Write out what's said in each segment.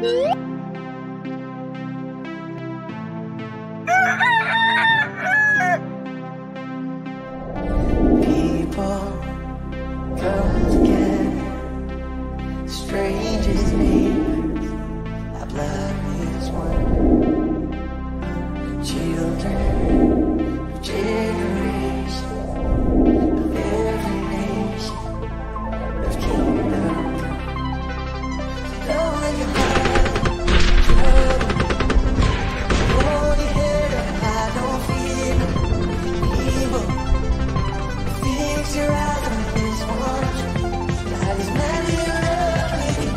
People come together, strangers, neighbors, our blood is one. Children of generation, of every nation, of kingdom come. Don't you hide, hold your head up high, don't fear evil. Fix your eyes on this one. God is madly in love with you.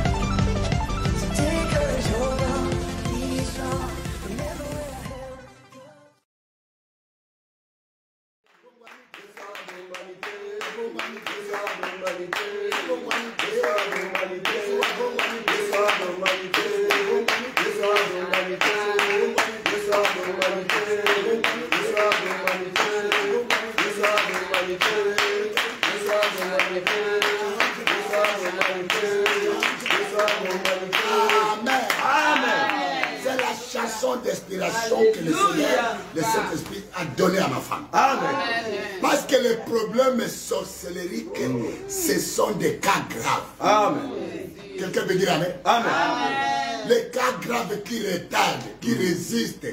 So take courage, hold on, be strong. Remember where I held you. C'est la chanson d'inspiration que le Seigneur, le Saint-Esprit a donnée à ma femme. Amen. Parce que les problèmes sorcellériques, ce sont des cas graves. Amen. Quelqu'un peut dire Amen? Amen. Les cas graves qui retardent, qui résistent,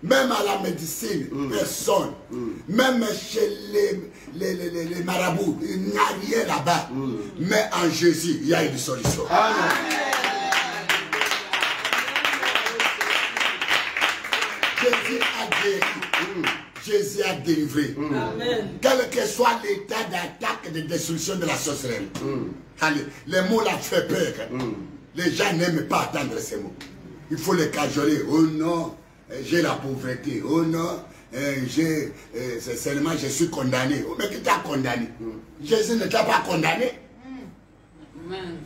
même à la médecine, personne, même chez les marabouts, il n'y a rien là-bas. Mais en Jésus, il y a une solution. Amen. Jésus a guéri, Jésus a délivré. Quel que soit l'état d'attaque, de destruction de la sorcellerie. Les mots là fait peur. Les gens n'aiment pas entendre ces mots. Il faut les cajoler. Oh non, j'ai la pauvreté. Oh non, seulement je suis condamné. Oh, mais qui t'a condamné? Jésus ne t'a pas condamné.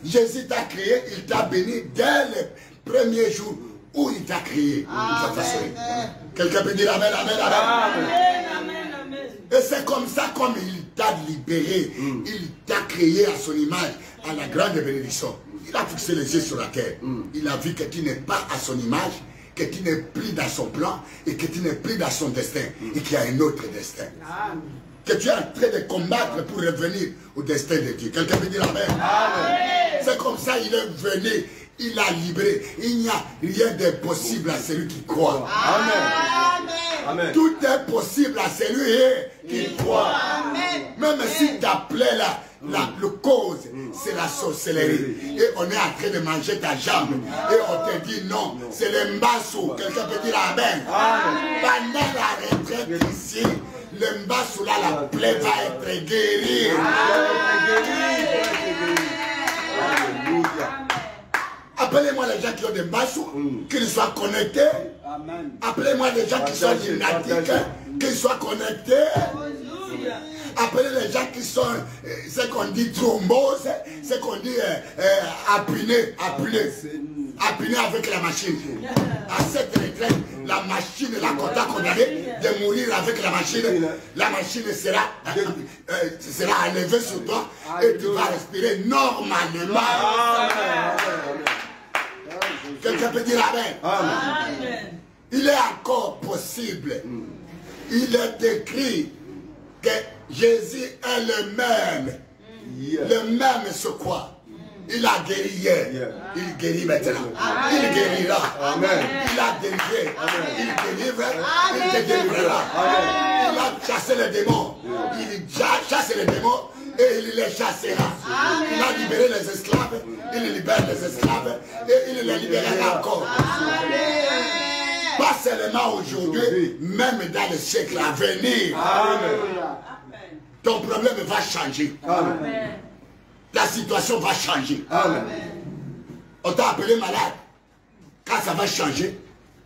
Jésus t'a créé, il t'a béni dès le premier jour où il t'a créé. Quelqu'un peut dire Amen, Amen, Amen. Et c'est comme ça, comme il t'a libéré, il t'a créé à son image, à la grande bénédiction. Il a fixé les yeux sur la terre. Il a vu que tu n'es pas à son image, que tu n'es plus dans son plan et que tu n'es plus dans son destin et qu'il y a un autre destin. Que tu es en train de combattre pour revenir au destin de Dieu. Quelqu'un peut dire Amen. C'est comme ça il est venu. Il a libéré. Il n'y a rien d'impossible à celui qui croit. Amen. Amen. Tout est possible à celui qui croit. Amen. Même si ta plaie là, le cause, c'est la sorcellerie. Et on est en train de manger ta jambe. Et on te dit non, c'est le mbassou. Quelqu'un peut dire Amen. Pendant la retraite ici, le mbassou là, la plaie va être guérie. Alléluia. Appelez-moi les gens qui ont des mbassous, qu'ils soient connectés. Appelez-moi les gens qui sont gymnatiques, qu'ils soient connectés. Appelez les gens qui sont, ce qu'on dit thrombose, ce qu'on dit appuyer avec la machine. À cette retraite, la machine, la quota condamné de mourir avec la machine sera enlevée sur toi et tu vas respirer normalement. Quelqu'un peut dire Amen. Amen. Il est encore possible. Il est écrit que Jésus est le même. Le même c'est quoi? Il a guéri hier. Il guérit maintenant. Il guérira. Amen. Il a délivré. Il délivre. Il te délivrera. Il a chassé les démons. Il chasse les démons. Et il les chassera. Il a libéré les esclaves. Il libère les esclaves. Et il les libérera encore. Pas seulement aujourd'hui, même dans le siècle à venir. Amen. Ton problème va changer. Amen. La situation va changer. Amen. On t'a appelé malade. Quand ça va changer,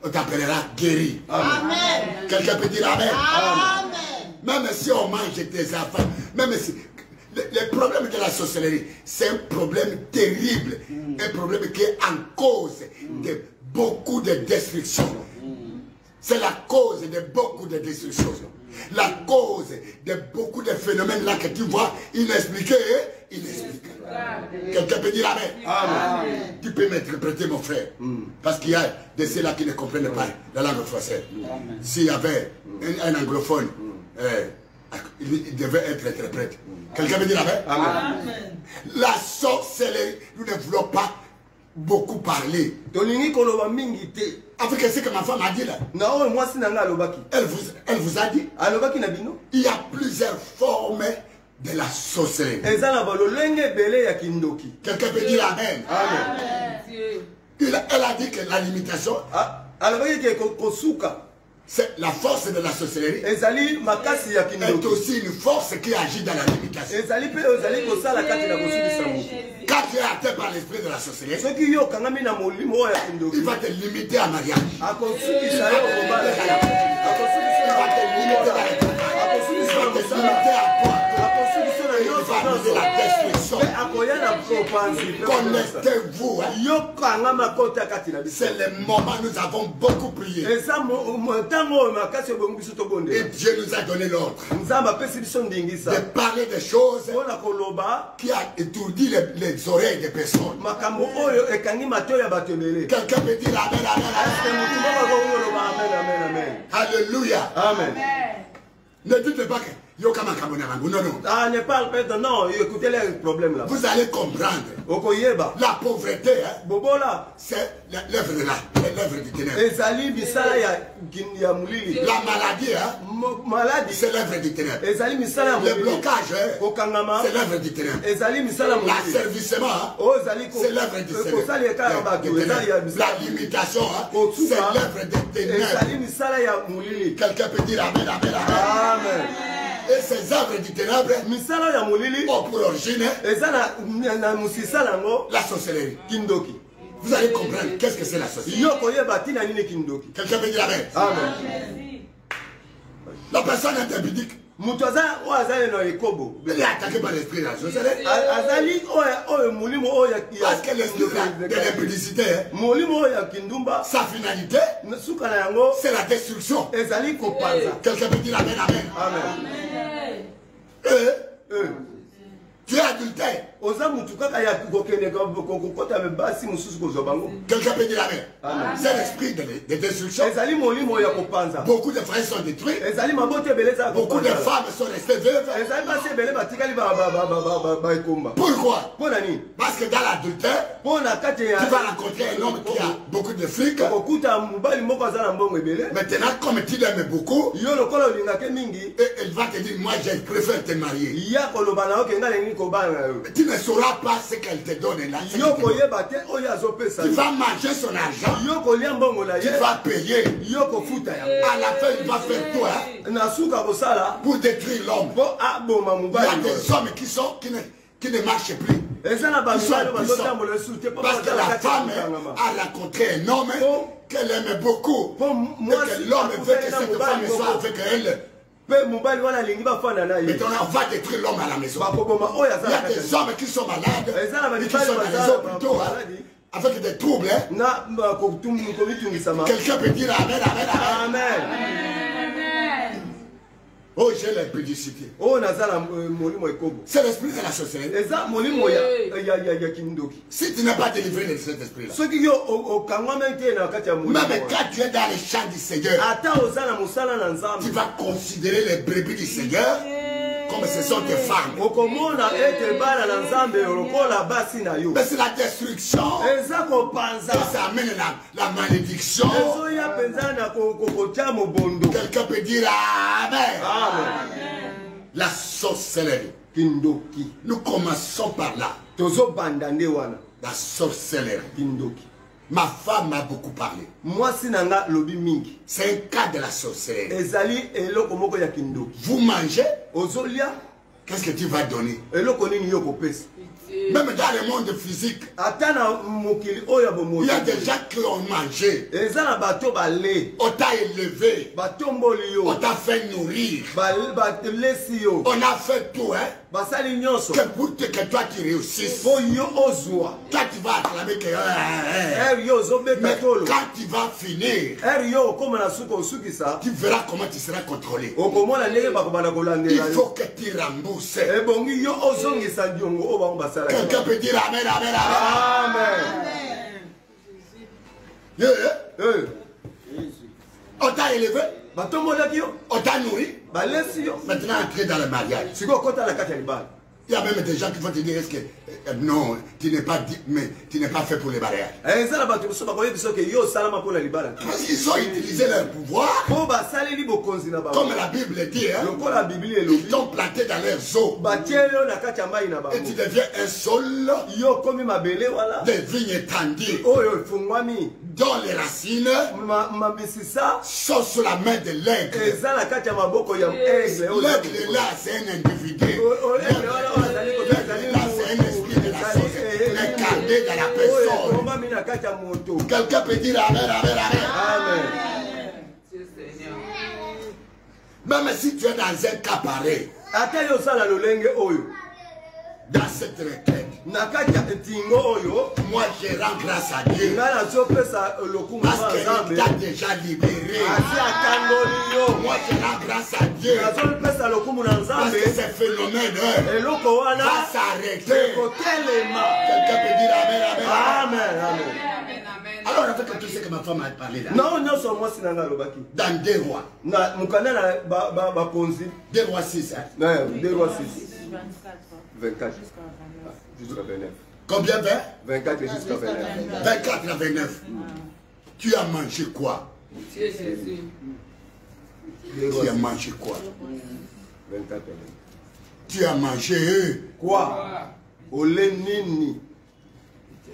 on t'appellera guéri. Amen. Quelqu'un peut dire Amen. Amen. Même si on mange tes enfants, même si... Le problème de la sorcellerie, c'est un problème terrible. Un problème qui est en cause de beaucoup de destruction. C'est la cause de beaucoup de destruction. La cause de beaucoup de phénomènes là que tu vois inexpliqués et inexpliqués. Quelqu'un peut dire Amen. Amen. Tu peux m'interpréter, mon frère. Parce qu'il y a de ceux-là qui ne comprennent pas la langue française. S'il y avait un anglophone, il devait être interprète. Quelqu'un peut dire Amen. Amen. La sorcellerie, nous ne voulons pas beaucoup parler. Avec ce que ma femme a dit là. Elle vous a dit. Il y a plusieurs formes de la sorcellerie. Quelqu'un peut dire Amen. Elle a dit que la limitation, c'est la force de la sorcellerie. Est aussi une force qui agit dans la limitation. Quand tu es atteint par l'esprit de la sorcellerie, il va te limiter à mariage. Il va te limiter à toi. Il va amener la destruction. Connectez-vous. C'est le moment où nous avons beaucoup prié. Et Dieu nous a donné l'ordre de parler des choses qui a étourdi les oreilles des personnes. Quelqu'un peut dire Amen, Amen, Amen. Alléluia. Amen. Ne dites pas que non, non. Ah, ne parle pas, non, écoutez les problèmes là. Vous allez comprendre. La pauvreté, c'est l'œuvre de l'œuvre du ténèbre. La maladie, c'est l'œuvre du ténèbre. Le blocage, c'est l'œuvre du ténèbre. L'asservissement, c'est l'œuvre du ténèbre. La limitation, c'est l'œuvre des ténèbres. Quelqu'un peut dire Amen, Amen, Amen. Et ces œuvres du ténèbre ont pour origine la sorcellerie. Vous allez comprendre qu'est-ce que c'est la sorcellerie. Quelqu'un peut dire Amen. Amen. La personne est impudique. Il est attaqué par l'esprit de la sorcellerie. Parce que l'esprit de l'impudicité, sa finalité, c'est la destruction. Quelqu'un peut dire Amen, Amen. Tu es adultère. Quelqu'un peut dire Amen. C'est l'esprit de destruction. Beaucoup de frères sont détruits. Beaucoup de femmes sont restées veuves. Pourquoi? Parce que dans l'adultère, tu vas rencontrer un homme qui a beaucoup de fric. Maintenant, comme tu l'aimes beaucoup, et il va te dire, moi je préfère te marier. Tu ne sauras pas ce qu'elle te donne là. Tu vas manger son argent. Tu vas payer. À la fin, il va faire toi pour détruire l'homme. Il y a des hommes qui ne marchent plus. Ils sont parce que la femme a rencontré un homme qu'elle aime beaucoup. Et que l'homme veut que cette femme soit avec elle. Maintenant, on va détruire l'homme à la maison. Il y a des hommes qui sont malades et qui sont dans les hôpitaux avec des troubles. Quelqu'un peut dire Amen, Amen, Amen. Amen. Oh, j'ai l'impudicité. C'est l'esprit de la sorcellerie. Si tu n'as pas délivré de cet esprit-là, même quand tu es dans les champs du Seigneur, tu vas considérer les brebis du Seigneur comme ce sont tes femmes. Mais c'est la destruction. Et ça amène la malédiction. Quelqu'un peut dire Amen. Amen. La sorcellerie. Nous commençons par là. La sorcellerie. Ma femme m'a beaucoup parlé. C'est un cas de la sorcellerie. Vous mangez. Qu'est-ce que tu vas donner? Même dans le monde physique, il y a des gens qui ont mangé. On t'a élevé. On t'a fait nourrir. On a fait tout, hein? Que pour que toi tu réussisses, toi tu vas acclamer que... Mais quand tu vas finir, tu verras comment tu seras contrôlé. Il faut que tu rembourses. Quelqu'un peut dire Amen, Amen, Amen. On t'a élevé, on t'a nourri. Maintenant, entrer dans le mariage. Il y a même des gens qui vont te dire est-ce que non, tu n'es pas dit, mais tu n'es pas fait pour les mariages. Parce qu'ils ont utilisé leur pouvoir. Comme la Bible dit, hein, ils t'ont planté dans leurs eaux. Et tu deviens un sol de vignes étendues, dont les racines sont sous la main de l'aigle. L'aigle là, c'est un individu. L'aigle là, c'est un esprit de la chose incarné dans la personne. Quelqu'un peut dire Amen, Amen, Amen. Même si tu es dans un cas pareil, dans cette requête, moi je rends grâce à Dieu parce qu'il t'a déjà libéré. Moi je rends grâce à Dieu parce que ce phénomène va s'arrêter. Quelqu'un peut dire Amen, Amen, Amen. Alors avec tout ce que ma femme a parlé là, dans 2 rois, 2 rois 6, 2 rois 6. 24. Jusqu'à 29. Combien 20? 24 jusqu'à 29. 24 à 29. Tu as mangé quoi? Tu as mangé quoi? 24. Tu as mangé quoi?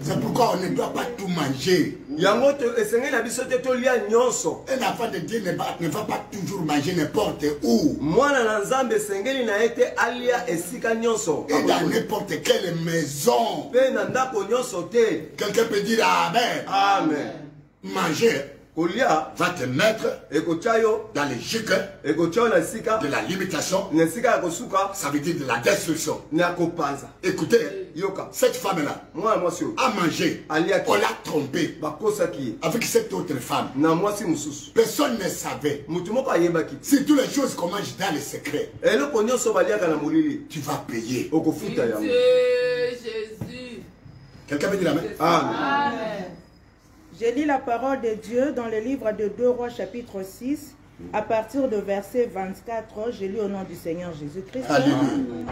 C'est pourquoi on ne doit pas tout manger. Un enfant de Dieu ne va pas toujours manger n'importe où. Et dans n'importe quelle maison. Quelqu'un peut dire Amen. Amen. Manger va te mettre dans le gigue de la limitation. Ça veut dire de la destruction. Écoutez, cette femme-là a mangé, on l'a trompée avec cette autre femme. Personne ne savait. Si toutes les choses qu'on mange dans le secret, tu vas payer. Quelqu'un peut dire Amen? Amen. J'ai lu la parole de Dieu dans le livre de 2 Rois chapitre 6, à partir de verset 24, j'ai lu au nom du Seigneur Jésus-Christ.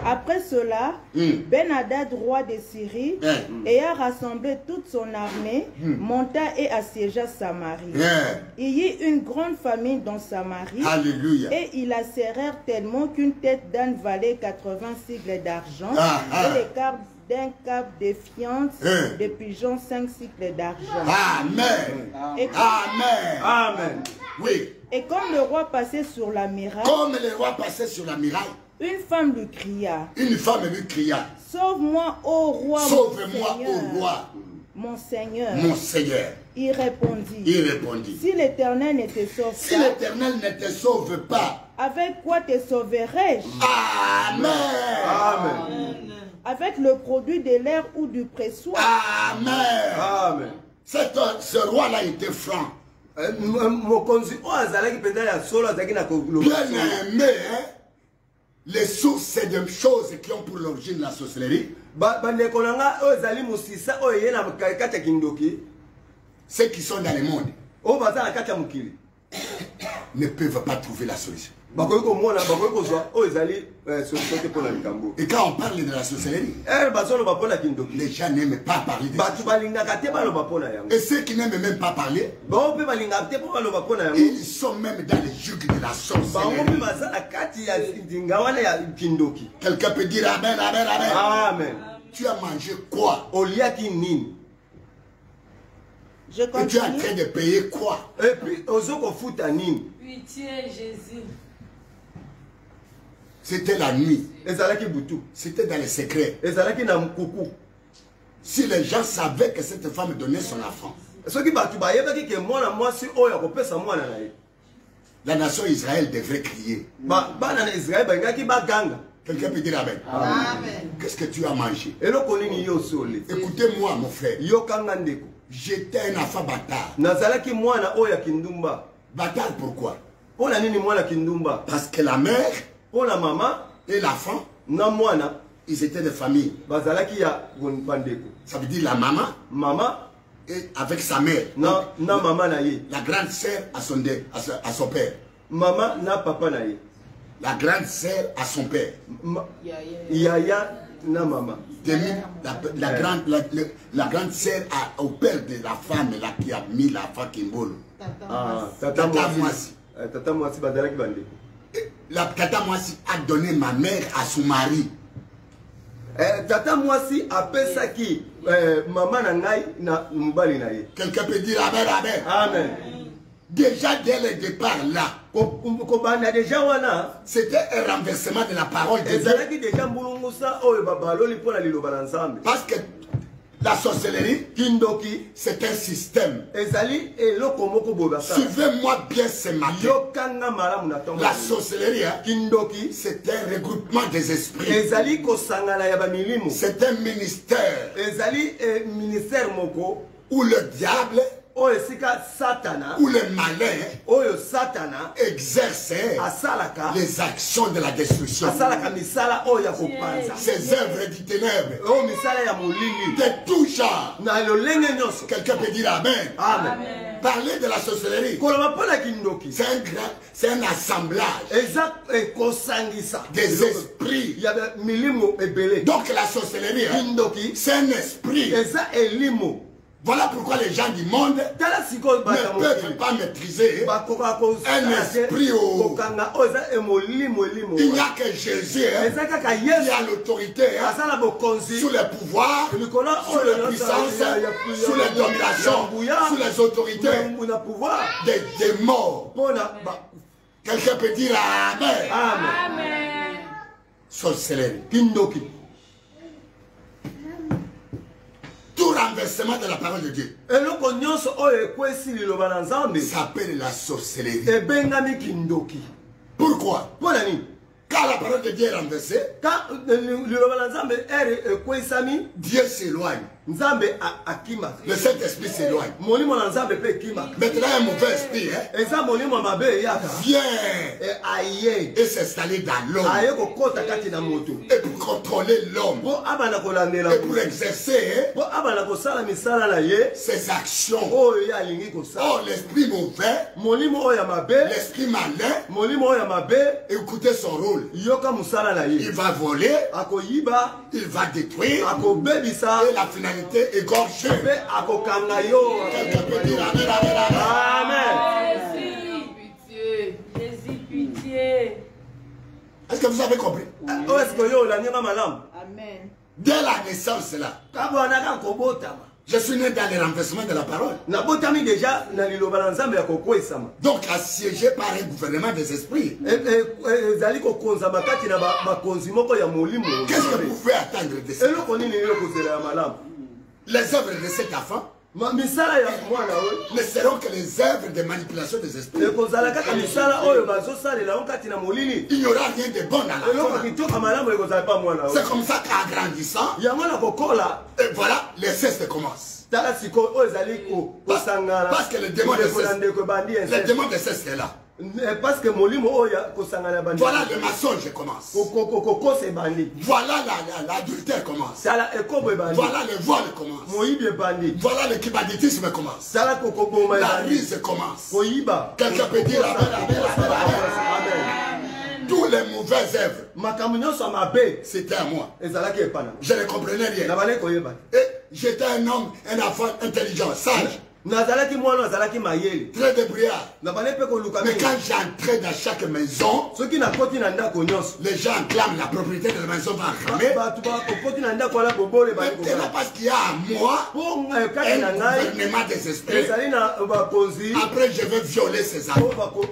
Après cela, Ben-Hadad, roi de Syrie, ayant rassemblé toute son armée, monta et assiégea Samarie. Il y eut une grande famine dans Samarie, et ils la serrèrent tellement qu'une tête d'âne valait 80 sicles d'argent, et les quarts d'un cap de fientes de pigeons 5 cycles d'argent. Amen. Amen. Amen. Oui. Et comme le roi passait sur la muraille, une femme lui cria. Sauve-moi, ô roi. Sauve-moi, ô roi. Mon Seigneur. Mon Seigneur. Il répondit. Si l'Éternel ne te sauve pas, avec quoi te sauverai-je? Amen. Amen. Avec le produit de l'air ou du pressoir. Amen. Amen. Ce roi-là était franc. Bien aimé, hein? Les sources, c'est des choses qui ont pour l'origine la sorcellerie. Ceux qui sont dans le monde ne peuvent pas trouver la solution. Et quand on parle de la sorcellerie, les gens n'aiment pas parler de ça. Et ceux qui n'aiment même pas parler, ils sont même dans les juges de la sorcellerie. Quelqu'un peut dire Amen, Amen, Amen. Amen. Tu as mangé quoi? Je continue. Et tu es en train de payer quoi? Et puis, Pitié, Jésus. C'était la nuit. C'était dans les secrets. Si les gens savaient que cette femme donnait son enfant, la nation Israël devrait crier. Quelqu'un peut dire Amen. Amen. Qu'est-ce que tu as mangé? Écoutez-moi, mon frère. J'étais un enfant bâtard. Nazalaki mwana oya kindumba. Bâtard pourquoi? Pona nini mwana kindumba? Parce que la mère Pona mama et l'enfant, na mwana ils étaient des familles. bazalaki ya bandeko. Ça veut dire la maman Mama et avec sa mère. na mama na ye. La grande sœur à son père. Mama na papa na ye. La grande sœur à son père. Yaya na mama. La grande sœur au père de la femme là, qui a mis la femme Kimbolo. Tata Mwasi. Tata Mwasi bazalaki bandeko. La Tata Mwasi a donné ma mère à son mari. Tata Mwasi apesaki mama na ngai na mobali na ye. Quelqu'un peut dire Amen, Amen. Amen. Déjà dès le départ là, c'était un renversement de la parole de Dieu. Parce que la sorcellerie, Kindoki, c'est un système. Suivez-moi bien ce matin. La sorcellerie, Kindoki, c'est un regroupement des esprits. C'est un ministère où le diable où le malin exerce les actions de la destruction. Ces œuvres du ténèbre de tout genre. Quelqu'un peut dire Amen. Parler de la sorcellerie, c'est un assemblage des esprits. Donc la sorcellerie, c'est un esprit. Voilà pourquoi les gens du monde ne peuvent pas maîtriser un esprit. Il n'y a que Jésus qui a l'autorité sous les pouvoirs, sous les puissances, sous les dominations, sous les autorités des morts. Quelqu'un peut dire Amen. Amen. Sorcellerie. Kindoki. Tout renversement de la parole de Dieu s'appelle la sorcellerie. Pourquoi? Quand la parole de Dieu est renversée, Dieu s'éloigne. Le Saint-Esprit s'éloigne. Maintenant, un mauvais esprit vient et s'installer dans l'homme. Et pour contrôler l'homme. Et pour exercer ses actions. Oh, l'esprit mauvais, l'esprit malin, écoutez son rôle. Il va voler, il va détruire, et la finalité égorger. Quelqu'un peut dire Amen, Amen, Amen. Jésus, pitié. Est-ce que vous avez compris? Amen. Dès la naissance là, je suis né dans le renversement de la parole. Donc assiégé par un gouvernement des esprits. Qu'est-ce que vous pouvez attendre de ça? Les œuvres de cet enfant ne seront que les œuvres de manipulation des esprits. Il n'y aura rien de bon dans la C'est comme ça qu'en grandissant, et voilà, les cestes commencent. Parce que les démons de cestes est là. Parce que voilà le mensonge commence. Voilà l'adultère commence. Voilà le vol commence. Voilà le banditisme commence. La ruse commence. Quelqu'un peut dire Amen, Amen. Tous les mauvaises œuvres, c'était à moi. Je ne comprenais rien. Et j'étais un homme, un enfant intelligent, sage. Très débrouillard. Mais quand j'entrais dans chaque maison, les gens clament la propriété de la maison va acclamer. Maintenant, parce qu'il y a à moi un gouvernement des esprits. Après, je vais violer ses amis. Après,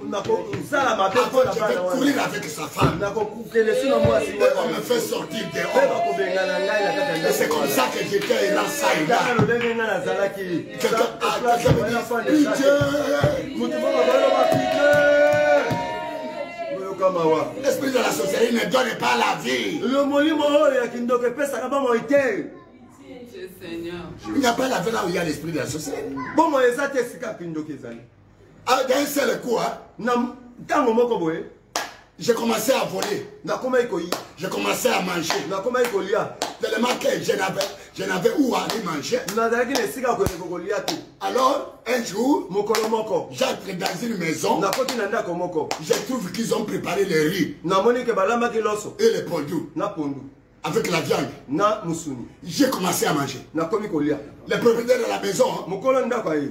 je vais courir avec sa femme. Et on me fait sortir dehors. Et c'est comme ça que j'étais dans ça et là. Quelqu'un me dit, pitié. L'esprit de la sorcellerie ne donne pas la vie. Il n'y a pas la vie là où il y a l'esprit de la sorcellerie. Dans un seul coup, j'ai commencé à voler. J'ai commencé à manger. Tellement que je n'avais où aller manger. Alors, un jour, j'entre dans une maison. Je trouve qu'ils ont préparé le riz et les pondus avec la viande. J'ai commencé à manger. Le propriétaire de la maison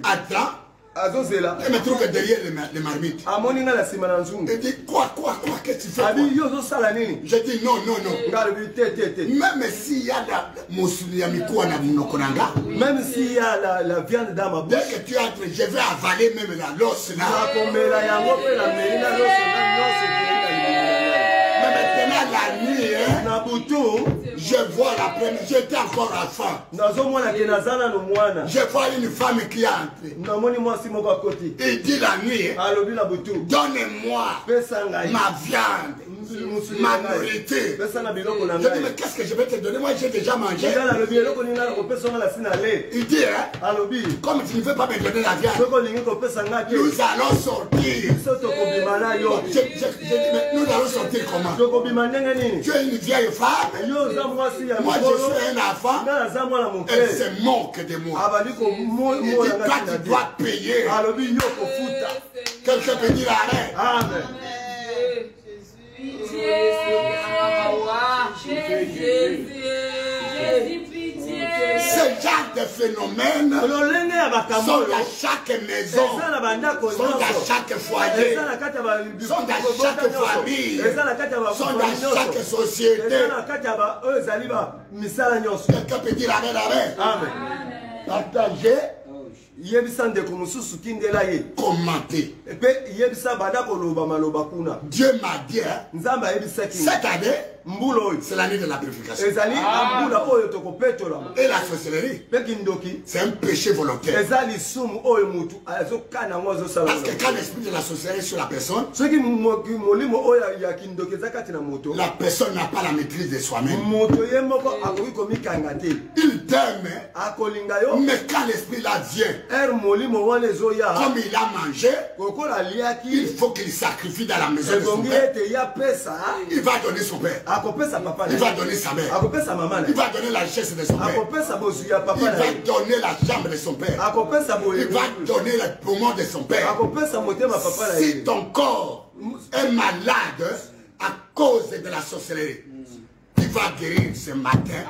attend. Il me trouve derrière les marmites. Il dit quoi, qu'est-ce que tu fais? Je dis non. Même s'il y a même s'il y a la viande dans ma bouche, dès que tu entres, je vais avaler même l'os là. Mais maintenant la nuit, je vois la première, j'étais encore enfant. Je vois une femme qui est entrée. Il dit la nuit, donnez-moi ma viande, ma nourriture. Je dis, mais qu'est-ce que je vais te donner? Moi j'ai déjà mangé. Il dit, comme tu ne veux pas me donner la viande, nous allons sortir. Je dis, mais nous allons sortir comment? Tu es une vieille femme. Moi je suis un enfant. Elle se moque de moi. Il dit, toi tu dois payer. Quelqu'un peut dire arrête. Amen. Ce genre de phénomènes sont dans chaque maison, sont dans chaque foyer, sont dans chaque famille, sont dans chaque société. Quelqu'un peut dire amen. Partagez. Commenter. Dieu m'a dit, cette année, c'est l'année de la purification. Et la sorcellerie, c'est un péché volontaire. Parce que quand l'esprit de la sorcellerie est sur la personne, la personne n'a pas la maîtrise de soi-même. Il t'aime, mais quand l'esprit là vient, comme il a mangé, il faut qu'il sacrifie dans la maison de son père. Il va donner son père. Il va donner sa mère. Il va donner la richesse de son père. Il va donner la jambe de son père. Il va donner le poumon de son père. Si ton corps est malade à cause de la sorcellerie, il va guérir ce matin.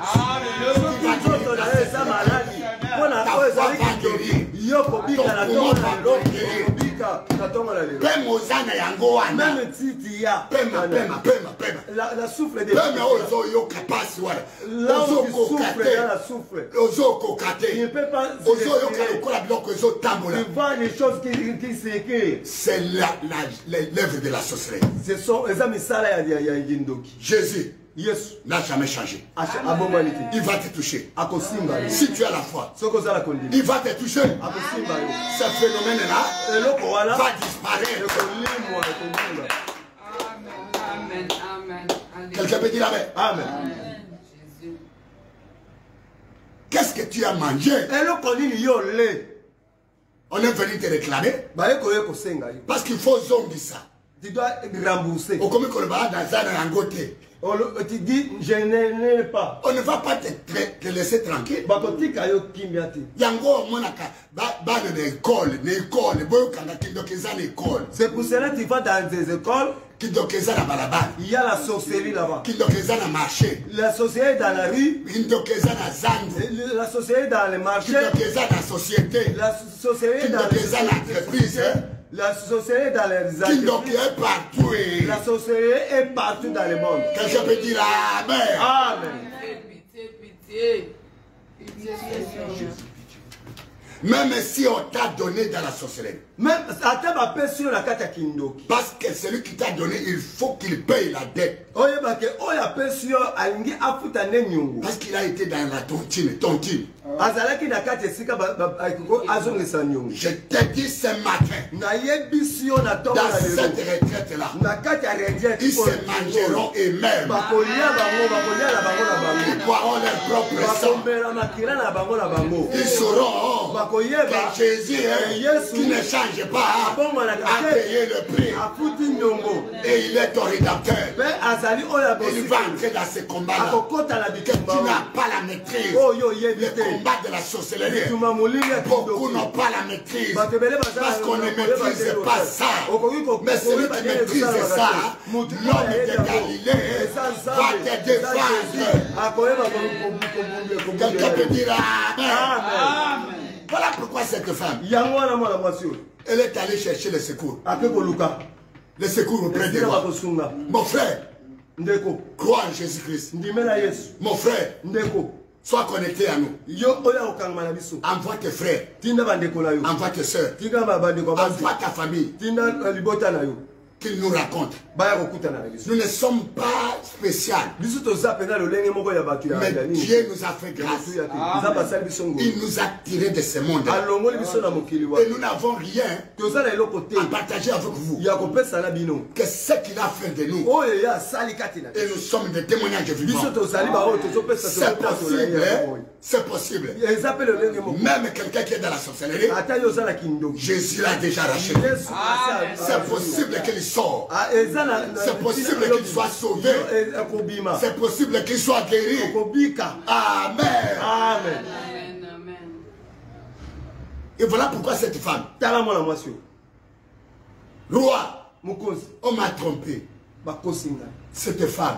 Ta foi va guérir. Ton poumon va guérir. La souffle de les choses qui s'écrivent. C'est l'œuvre de la sorcellerie. Jésus n'a jamais changé. Il va te toucher. Si tu as la foi, il va te toucher. Ce phénomène-là va disparaître. Amen. Quelqu'un peut dire amen. Amen. Qu'est-ce que tu as mangé? On est venu te réclamer parce qu'il faut zombie ça. Tu dois rembourser. On je n'ai pas. On ne va pas te laisser tranquille. C'est pour cela que tu vas dans des écoles. Il y a la sorcellerie là-bas. La sorcellerie dans la rue. La sorcellerie dans les marchés. La sorcellerie dans les entreprises. La sorcellerie dans les entreprises. La sorcellerie est partout dans le monde. Quelqu'un peut dire amen. Amen. Pitié. Même si on t'a donné dans la sorcellerie. Parce que celui qui t'a donné, il faut qu'il paye la dette. Parce qu'il a été dans la tontine. Je t'ai dit ce matin, dans cette retraite-là, ils se mangeront eux-mêmes. Ils boiront leur propre sang. Ils sauront que Jésus, qui ne change pas, a payé le prix. Et il est ton rédempteur. Il va entrer dans ce combat-là. Que tu n'as pas la maîtrise. Le combat de la sorcellerie. Beaucoup n'ont pas la maîtrise. Parce qu'on ne maîtrise pas ça. Mais celui qui maîtrise ça, l'homme de Galilée, va te défendre. Quelqu'un peut dire Amen. Voilà pourquoi cette femme, elle est allée chercher le secours. Le secours auprès de moi. Mon frère, crois en Jésus-Christ. Mon frère, sois connecté à nous. Envoie tes frères. Envoie tes soeurs. Envoie ta famille. Qu'ils nous racontent. Nous ne sommes pas spéciaux. Mais Dieu nous a fait grâce. Il nous a tirés de ce monde. Et nous n'avons rien à partager avec vous. Que ce qu'il a fait de nous. Et nous sommes des témoignages vivants. C'est possible. C'est possible. Même quelqu'un qui est dans la sorcellerie, Jésus l'a déjà racheté. C'est possible qu'il sort. C'est possible qu'il soit sauvé. C'est possible qu'il soit guéri. Amen. Amen. Et voilà pourquoi cette femme, roi, on m'a trompé. Cette femme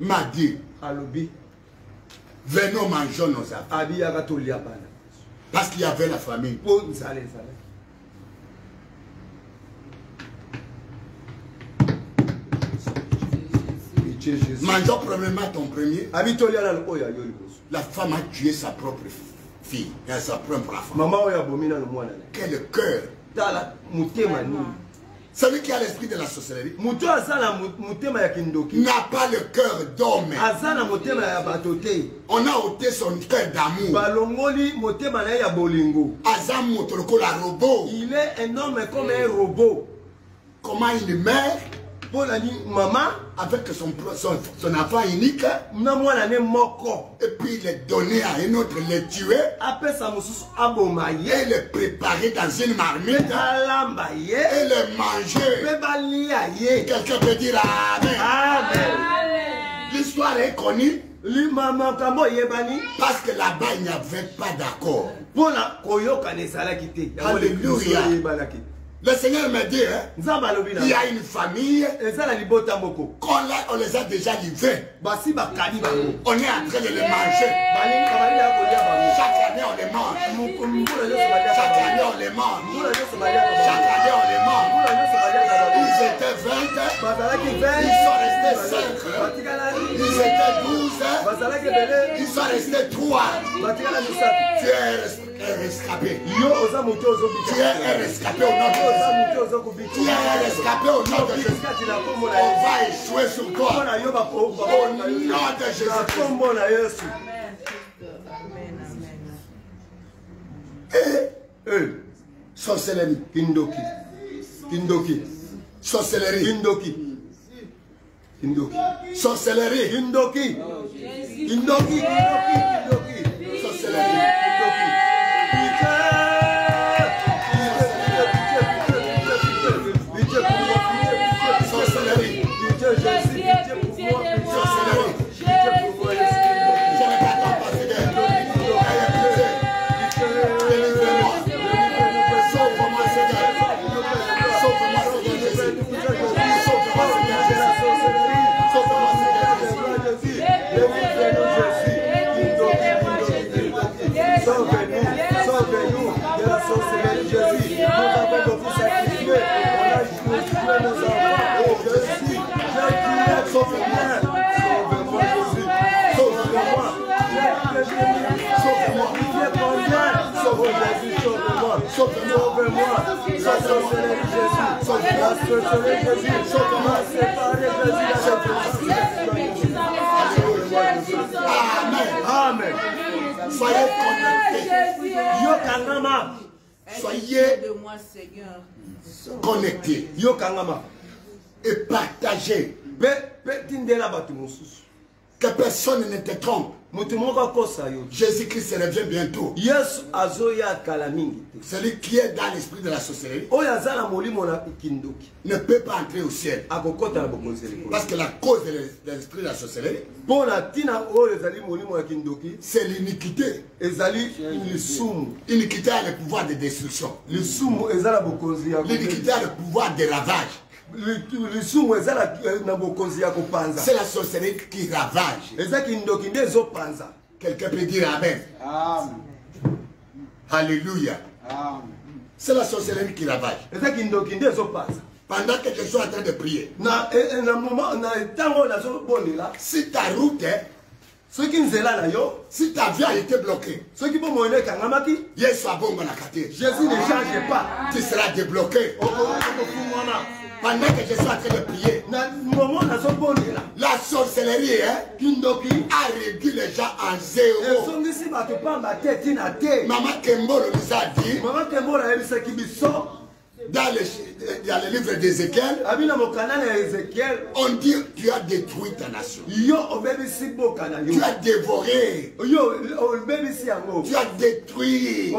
m'a dit, venons manger nos affaires. Parce qu'il y avait la famille. Mangeons premièrement ton premier. La femme a tué sa propre fille et sa propre femme. Quel cœur. Celui qui a l'esprit de la sorcellerie n'a pas le cœur d'homme. On a ôté son cœur d'amour. Il est un homme comme un robot. Comment une mère, maman, avec son enfant unique, et puis le donner à un autre, le tuer, et le préparer dans une marmite, et le manger. Quelqu'un peut dire Amen. Amen. L'histoire est connue. Parce que là-bas, il n'y avait pas d'accord. Alléluia. Le Seigneur me dit, il y a une famille, on les a déjà livrés. On est en train de les manger. Chaque année, on les mange. Chaque année, on les mange. Chaque année, on les mange. Ils étaient 20, ils sont restés 5. Ils étaient 12, ils sont restés 3. Tu es rescapé. Tu es rescapé au nom de Jésus. Tu es rescapé au nom de Jésus. On va échouer sur toi. Au nom de Jésus. Et sorcellerie. Sorcellerie. Sorcellerie. Sorcellerie. Amen. Soyez connectés. Soyez connectés. Et partagez. Que personne ne te trompe. Jésus-Christ revient bientôt. Celui qui est dans l'esprit de la sorcellerie ne peut pas entrer au ciel. Parce que la cause de l'esprit de la sorcellerie, c'est l'iniquité. L'iniquité a le pouvoir de destruction. L'iniquité a le pouvoir de ravage. C'est la sorcellerie qui ravage. Quelqu'un peut dire Amen. Alléluia. C'est la sorcellerie qui ravage. Pendant que je suis en train de prier, si ta route est, si ta vie a été bloquée, Jésus ne change pas. Tu seras débloqué. Pendant que je suis en train de prier, la sorcellerie a réduit les gens en zéro. Maman Kembolo nous a dit, dans le livre d'Ézéchiel, on dit tu as détruit ta nation. Tu as dévoré. Tu as détruit.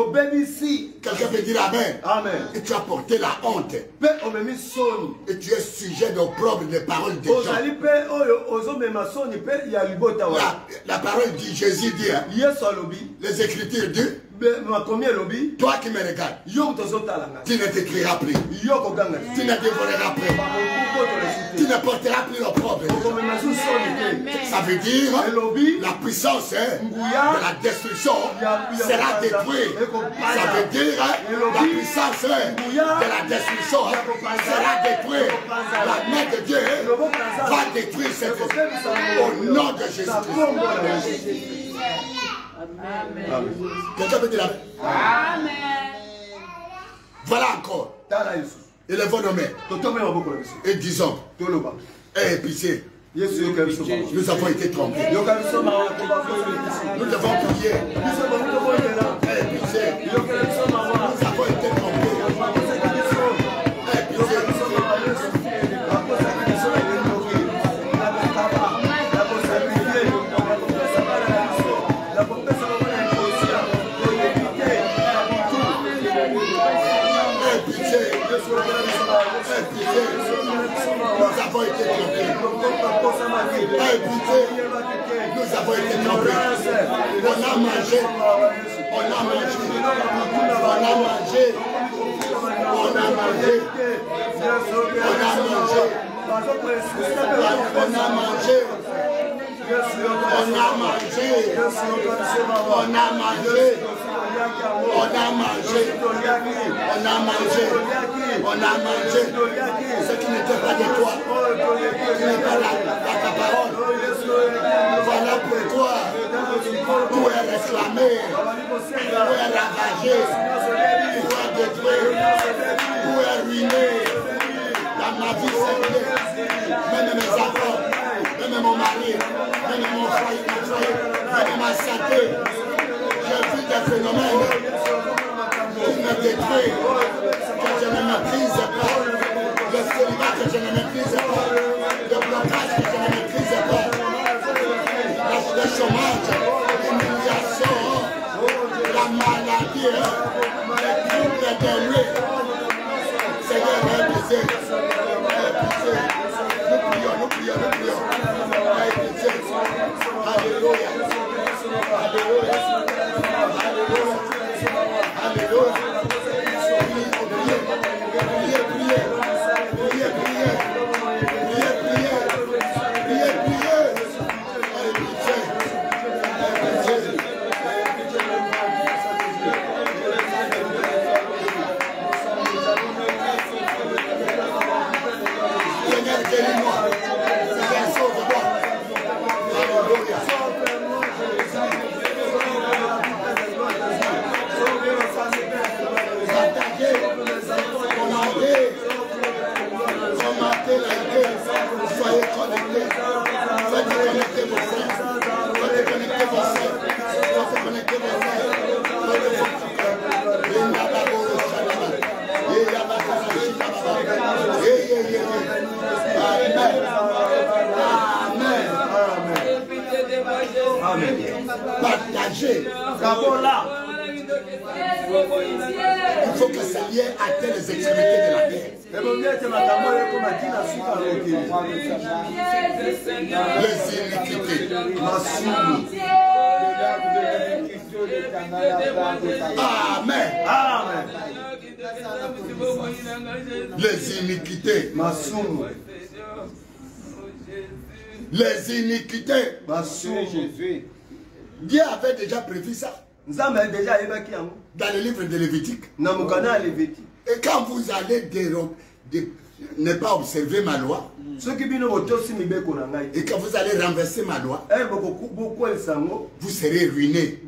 Quelqu'un peut dire Amen. Et tu as porté la honte. Et tu es sujet d'opprobre des paroles des gens. La parole dit, Jésus dit, les Écritures disent, toi qui me regardes, tu ne t'écriras plus. Tu ne dévoreras plus. Tu ne porteras plus l'opprobre. Ça veut dire la puissance de la destruction sera détruite. Ça veut dire la puissance de la destruction sera détruite. La main de Dieu va détruire cette au nom de Jésus. Amen. Quelqu'un peut dire Amen. Voilà encore. Élevons nos mains et disons, eh pitié, nous avons été trompés. Nous devons prier. Eh pitié, nous avons été trompés. Eh pitié. Nous avons été trompés. Nous avons été trompés. On a mangé. On a mangé. On a mangé. On a mangé. On a mangé. On a mangé. On a mangé. On a mangé. On a mangé. On a mangé. On a mangé ce qui n'était pas de toi, qui n'est pas ta parole. Voilà pourquoi tout est réclamé, tout est ravagé, tout est détruit, tout est ruiné. Dans ma vie, Seigneur, même mes enfants, même mon mari, même mon foyer, même ma santé, j'ai vu des phénomènes qui me détruisent. Je ne maîtrise pas, le célibat que je ne maîtrise pas, le blocage que je ne maîtrise pas, le chômage, l'humiliation, la maladie, les troubles de nuit. Seigneur, aie pitié, nous prions, nous prions, nous prions, aie pitié, alléluia, alléluia, alléluia, alléluia. manger. D'abord là. Il faut que ce lien atteigne les extrémités de la terre. Les iniquités. Amen. Amen. Les iniquités. Les iniquités. Dieu avait déjà prévu ça. Dans le livre de Lévitique. Et quand vous allez ne pas observer ma loi, et quand vous allez renverser ma loi, vous serez ruinés.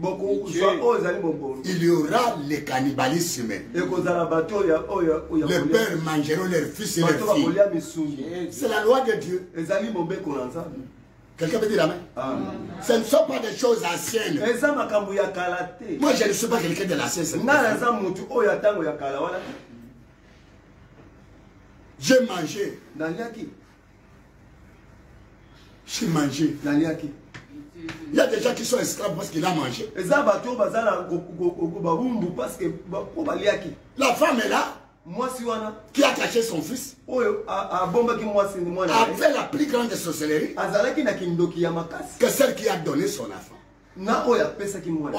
Il y aura le cannibalisme. Les pères mangeront leurs fils et leurs filles. C'est la loi de Dieu. Quelqu'un peut dire amen? Ce ne sont pas des choses anciennes. Moi, je ne suis pas quelqu'un de l'ancien. J'ai mangé. J'ai mangé. Il y a des gens qui sont esclaves parce qu'il a mangé. La femme est là. Qui a caché son fils a fait la plus grande sorcellerie que celle qui a donné son enfant. On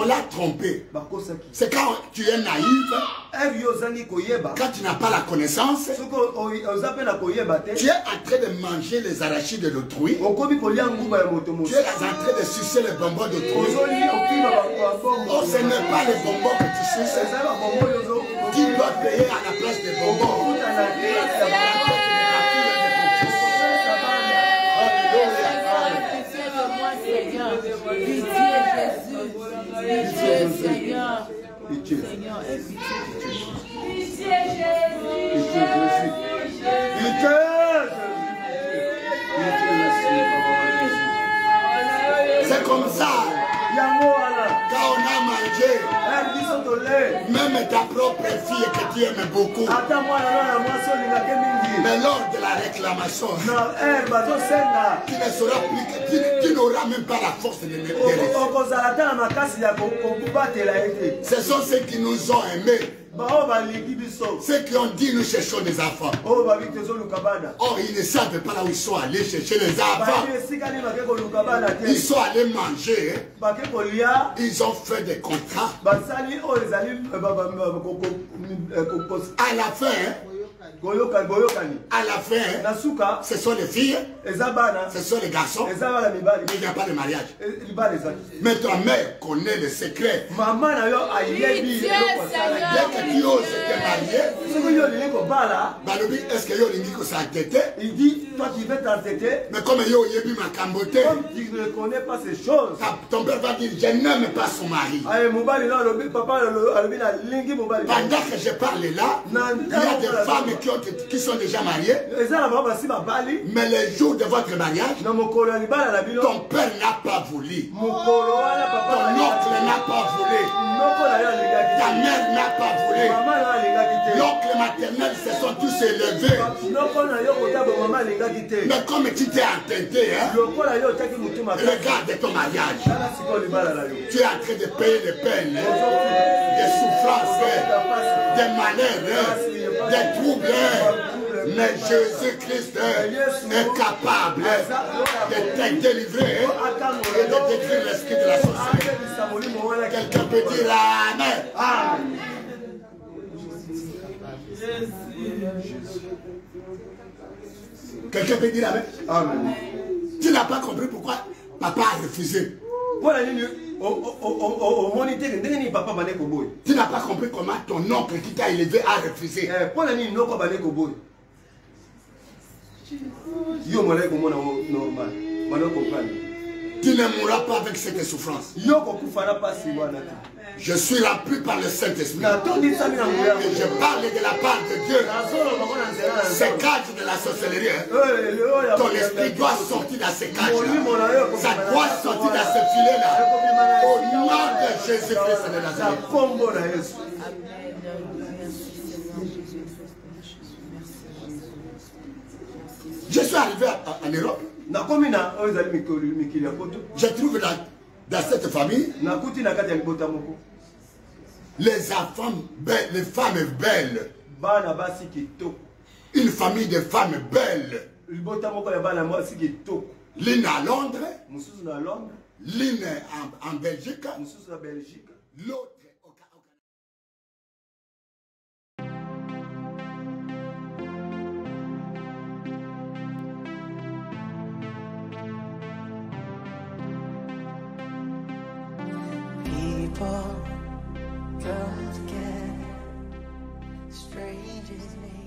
l'a trompé. C'est quand tu es naïf, quand tu n'as pas la connaissance, tu es en train de manger les arachides d'autrui, tu es en train de sucer les bonbons d'autrui. Oh, ce n'est pas les bonbons que tu suces, tu dois payer à la place des bonbons. Pitié, Seigneur, aie pitié. Pitié, Pitié. C'est comme ça. Quand on a mangé, même ta propre fille que tu aimes beaucoup, mais lors de la réclamation, tu n'auras même pas la force de me dire. Ce sont ceux qui nous ont aimés. Ceux qui ont dit nous cherchons des enfants. Or ils ne savent pas là où ils sont allés chercher les enfants. Ils sont allés manger. Ils ont fait des contrats. À la fin, ce sont les filles, ce sont les garçons, mais il n'y a pas de mariage. Mais ta mère connaît le secret. Dès que tu oses te marier, est-ce que tu s'entêter? Il dit, toi tu veux t'entêter, mais comme tu ne connais pas ces choses, ton père va dire, je n'aime pas son mari. Pendant que je parle là, il y a des femmes qui sont déjà mariées, mais le jour de votre mariage, ton père n'a pas voulu, ton oncle n'a pas voulu, ta mère n'a pas voulu, l'oncle maternel se sont tous élevés. Mais comme tu t'es entêté, regarde ton mariage, tu es en train de payer des peines, des souffrances, des malheurs, des troubles. Mais Jésus-Christ est capable de te délivrer et de détruire l'esprit de la sorcellerie. Quelqu'un peut dire Amen. Amen. Quelqu'un peut dire Amen. Amen. Tu n'as pas compris pourquoi papa a refusé. Tu n'as pas compris comment ton oncle qui t'a élevé a refusé. Tu ne mourras pas avec cette souffrance. Je suis rempli par le Saint-Esprit. Et je parle de la part de Dieu. Ces cages de la sorcellerie, ton esprit doit sortir dans ces cages-là. Ça doit sortir dans ce filet-là. Au nom de Jésus-Christ de Nazareth. Je suis arrivé en Europe. Je trouve Dans cette famille, les femmes belles. Une famille de femmes belles. L'une à Londres, l'une en Belgique, l'autre au Canada. People come together, strangers meet.